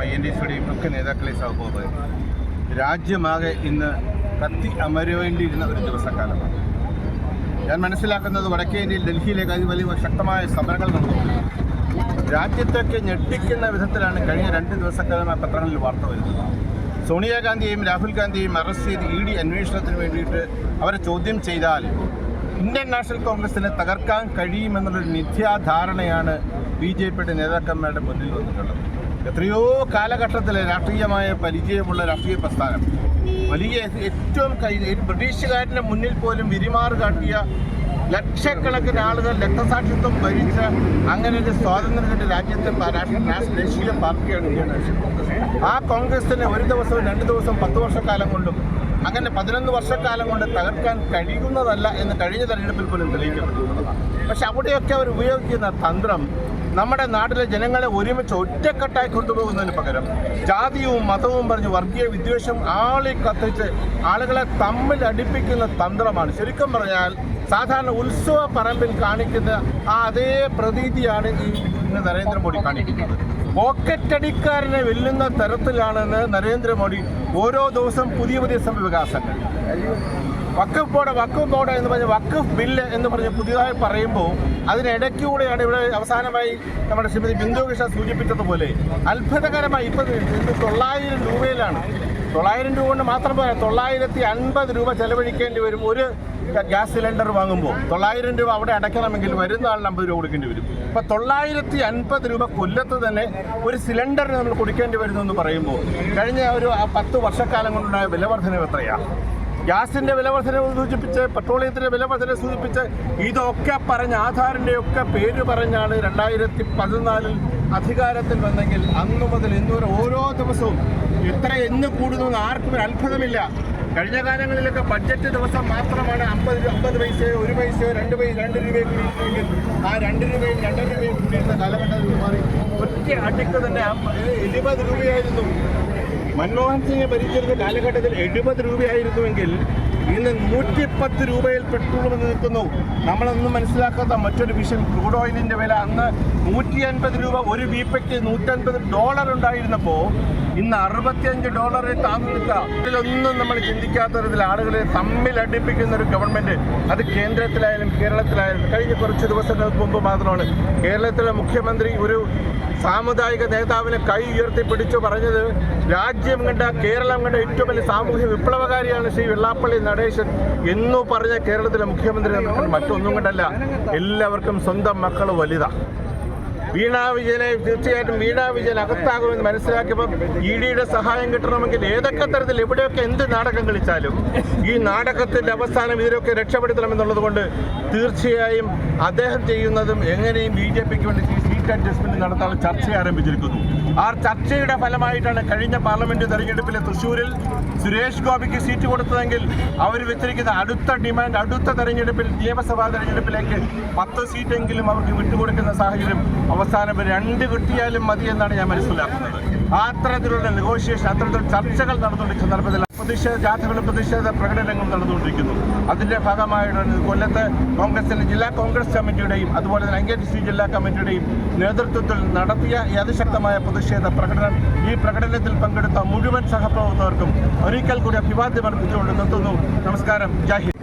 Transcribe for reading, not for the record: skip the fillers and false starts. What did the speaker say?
INTCയുടെയും ഒക്കെ നേതാക്കളെ സഹോദരൻ, രാജ്യമാകെ ഇന്ന് കത്തി അമരവേണ്ടിയിരുന്ന ഒരു ദിവസക്കാലമാണ്. ഞാൻ മനസ്സിലാക്കുന്നത് വടക്കേ ഇന്ത്യയിൽ ഡൽഹിയിലേക്ക് വലിയ ശക്തമായ സമരങ്ങൾ നടന്നുകൊണ്ടിരുന്നു. രാജ്യത്തൊക്കെ ഞെട്ടിക്കുന്ന വിധത്തിലാണ് കഴിഞ്ഞ 2 ദിവസക്കാലമായി പത്രങ്ങളിൽ വാർത്ത വരുന്നത്. സോണിയാഗാന്ധിയെയും രാഹുൽ ഗാന്ധിയെയും അറസ്റ്റ് ചെയ്ത് ED അന്വേഷണത്തിന് വേണ്ടിയിട്ട് അവരെ ചോദ്യം ചെയ്താൽ ഇന്ത്യൻ നാഷണൽ കോൺഗ്രസിനെ തകർക്കാൻ കഴിയുമെന്നുള്ളൊരു മിഥ്യാധാരണയാണ് BJPയുടെ നേതാക്കന്മാരുടെ മുന്നിൽ വന്നിട്ടുള്ളത്. എത്രയോ കാലഘട്ടത്തിലെ രാഷ്ട്രീയമായ പരിചയമുള്ള രാഷ്ട്രീയ പ്രസ്ഥാനം ഏറ്റവും ബ്രിട്ടീഷുകാരൻ്റെ മുന്നിൽ പോലും വിരിമാറ് കാട്ടിയ ലക്ഷക്കണക്കിന് ആളുകൾ രക്തസാക്ഷിത്വം ഭരിച്ച അങ്ങനെ ഒരു സ്വാതന്ത്ര്യത്തിൻ്റെ രാജ്യത്തെ ദേശീയ പാർട്ടിയാണ് ഇന്ത്യൻ നാഷണൽ കോൺഗ്രസ്. ആ കോൺഗ്രസിനെ 1 ദിവസവും 2 ദിവസവും 10 വർഷക്കാലം കൊണ്ടും അങ്ങനെ 11 വർഷക്കാലം കൊണ്ട് തകർക്കാൻ കഴിയുന്നതല്ല എന്ന് കഴിഞ്ഞ തെരഞ്ഞെടുപ്പിൽ പോലും തെളിയിക്കപ്പെട്ടിട്ടുള്ളതാണ്. പക്ഷെ അവിടെയൊക്കെ അവർ ഉപയോഗിക്കുന്ന തന്ത്രം നമ്മുടെ നാട്ടിലെ ജനങ്ങളെ ഒരുമിച്ച് ഒറ്റക്കെട്ടായി കൊണ്ടുപോകുന്നതിന് പകരം ജാതിയും മതവും പറഞ്ഞ് വർഗീയ വിദ്വേഷം കത്തിച്ച് ആളുകളെ തമ്മിൽ അടുപ്പിക്കുന്ന തന്ത്രമാണ്. ശരിക്കും പറഞ്ഞാൽ സാധാരണ ഉത്സവ പറമ്പിൽ കാണിക്കുന്ന അതേ പ്രതീതിയാണ് ഇന്ന് നരേന്ദ്രമോദി കാണിക്കുന്നത്. പോക്കറ്റടിക്കാരനെ വെല്ലുന്ന തരത്തിലാണെന്ന് നരേന്ദ്രമോദി ഓരോ ദിവസം പുതിയ സംവികാസങ്ങൾ. വഖഫ് ബോർഡ് എന്ന് പറഞ്ഞ വഖഫ് ബില്ല് എന്ന് പറഞ്ഞ് പുതിയതായി പറയുമ്പോൾ അതിനിടയ്ക്കൂടെയാണ് ഇവിടെ അവസാനമായി നമ്മുടെ ശ്രീമതി ബിന്ദു കൃഷ്ണ സൂചിപ്പിച്ചതുപോലെ അത്ഭുതകരമായി ഇപ്പോൾ 900 രൂപയിലാണ്. 900 രൂപ കൊണ്ട് മാത്രം പോരാ, 950 രൂപ ചെലവഴിക്കേണ്ടി വരും ഒരു ഗ്യാസ് സിലിണ്ടർ വാങ്ങുമ്പോൾ. 900 രൂപ അവിടെ അടയ്ക്കണമെങ്കിൽ വരുന്ന ആളിന് 50 രൂപ കൊടുക്കേണ്ടി വരും. അപ്പോൾ 950 രൂപ കൊല്ലത്ത് തന്നെ ഒരു സിലിണ്ടറിന് നമ്മൾ കൊടുക്കേണ്ടി വരുന്നു എന്ന് പറയുമ്പോൾ കഴിഞ്ഞ ഒരു 10 വർഷക്കാലം കൊണ്ടുണ്ടായ വിലവർദ്ധനവ് എത്രയാണ്? ഗ്യാസിൻ്റെ വിലവർദ്ധനവ് സൂചിപ്പിച്ച്, പെട്രോളിയത്തിൻ്റെ വിലവർദ്ധന സൂചിപ്പിച്ച് ഇതൊക്കെ പറഞ്ഞ് ആധാറിൻ്റെയൊക്കെ പേര് പറഞ്ഞാണ് 2014 അധികാരത്തിൽ വന്നെങ്കിൽ അന്നു മുതൽ ഇന്ന് വരെ ഓരോ ദിവസവും എന്ന് കൂടുന്നു ആർക്കും ഒരു അത്ഭുതമില്ല. കഴിഞ്ഞ കാലങ്ങളിലൊക്കെ ബഡ്ജറ്റ് ദിവസം മാത്രമാണ് 50 പൈസയോ 1 പൈസയോ 2 രൂപയും കൂടിയിരുന്നെങ്കിൽ ആ 2 രൂപയും 2 രൂപയും കൂടിയിരുന്ന കാലഘട്ടത്തിൽ മാറി ഒറ്റ അടിക്ക് തന്നെ 70 രൂപയായിരുന്നു. മൻമോഹൻ സിംഗ് ഭരിച്ചിരുന്ന കാലഘട്ടത്തിൽ 70 രൂപയായിരുന്നുവെങ്കിൽ ഇന്ന് 110 രൂപയിൽ പെട്രോൾ വന്ന് നിൽക്കുന്നു. നമ്മളൊന്നും മനസ്സിലാക്കാത്ത മറ്റൊരു വിഷയം, ക്രൂഡ് ഓയിലിൻ്റെ വില അന്ന് 150 രൂപ ഒരു വീപ്പയ്ക്ക് $150 ഉണ്ടായിരുന്നപ്പോൾ ഇന്ന് $65 താന്നു നിൽക്കുക. ഇതിലൊന്നും നമ്മൾ ചിന്തിക്കാത്ത തരത്തിൽ ആളുകളെ തമ്മിൽ അടുപ്പിക്കുന്ന ഒരു ഗവൺമെൻറ്, അത് കേന്ദ്രത്തിലായാലും കേരളത്തിലായാലും. കഴിഞ്ഞ കുറച്ച് ദിവസങ്ങൾക്ക് മുമ്പ് മാത്രമാണ് കേരളത്തിലെ മുഖ്യമന്ത്രി ഒരു സാമുദായിക നേതാവിനെ കൈ ഉയർത്തിപ്പിടിച്ചു പറഞ്ഞത് രാജ്യം കണ്ട കേരളം കണ്ട ഏറ്റവും വലിയ സാമൂഹ്യ വിപ്ലവകാരിയാണ് ശ്രീ വെള്ളാപ്പള്ളി നടേശൻ എന്നു പറഞ്ഞ കേരളത്തിലെ മുഖ്യമന്ത്രി മറ്റൊന്നും കൊണ്ടല്ല, എല്ലാവർക്കും സ്വന്തം മക്കൾ വലുതാണ്. വീണാ വിജയനെ തീർച്ചയായിട്ടും വീണാ വിജയൻ അകത്താകുമെന്ന് മനസ്സിലാക്കിയപ്പോൾ EDയുടെ സഹായം കിട്ടണമെങ്കിൽ ഏതൊക്കെ തരത്തിൽ എവിടെയൊക്കെ എന്ത് നാടകം കളിച്ചാലും ഈ നാടകത്തിൻ്റെ അവസാനം ഇതിലൊക്കെ രക്ഷപ്പെടുത്തണമെന്നുള്ളത് കൊണ്ട് തീർച്ചയായും അദ്ദേഹം ചെയ്യുന്നതും എങ്ങനെയും BJPക്ക് വേണ്ടി സീറ്റ് അഡ്ജസ്റ്റ്മെൻറ്റ് നടത്താനുള്ള ചർച്ച ആരംഭിച്ചിരിക്കുന്നു. ആ ചർച്ചയുടെ ഫലമായിട്ടാണ് കഴിഞ്ഞ പാർലമെൻറ്റ് തെരഞ്ഞെടുപ്പിൽ തൃശ്ശൂരിൽ സുരേഷ് ഗോപിക്ക് സീറ്റ് കൊടുത്തതെങ്കിൽ അവർ വെച്ചിരിക്കുന്ന അടുത്ത തെരഞ്ഞെടുപ്പിൽ നിയമസഭാ തെരഞ്ഞെടുപ്പിലേക്ക് 10 സീറ്റെങ്കിലും അവർക്ക് വിട്ടുകൊടുക്കുന്ന സാഹചര്യം അവസാനം 2 കിട്ടിയാലും മതി എന്നാണ് ഞാൻ മനസ്സിലാക്കുന്നത്. അത്തരത്തിലുള്ള നെഗോഷിയേഷൻ, അത്തരത്തിലുള്ള ചർച്ചകൾ നടന്നുകൊണ്ടിരിക്കുന്ന സന്ദർഭത്തിൽ പ്രതിഷേധ പ്രകടനങ്ങൾ നടന്നുകൊണ്ടിരിക്കുന്നു. അതിൻ്റെ ഭാഗമായിട്ടാണ് കൊല്ലത്ത് കോൺഗ്രസിൻ്റെ ജില്ലാ കോൺഗ്രസ് കമ്മിറ്റിയുടെയും അതുപോലെ തന്നെ INTC ജില്ലാ കമ്മിറ്റിയുടെയും നേതൃത്വത്തിൽ നടത്തിയ അതിശക്തമായ പ്രതിഷേധ പ്രകടനം. ഈ പ്രകടനത്തിൽ പങ്കെടുത്ത മുഴുവൻ സഹപ്രവർത്തകർക്കും ഒരിക്കൽ കൂടി അഭിവാദ്യം അർപ്പിച്ചുകൊണ്ട് നിർത്തുന്നു. നമസ്കാരം. ജയ് ഹിന്ദ്.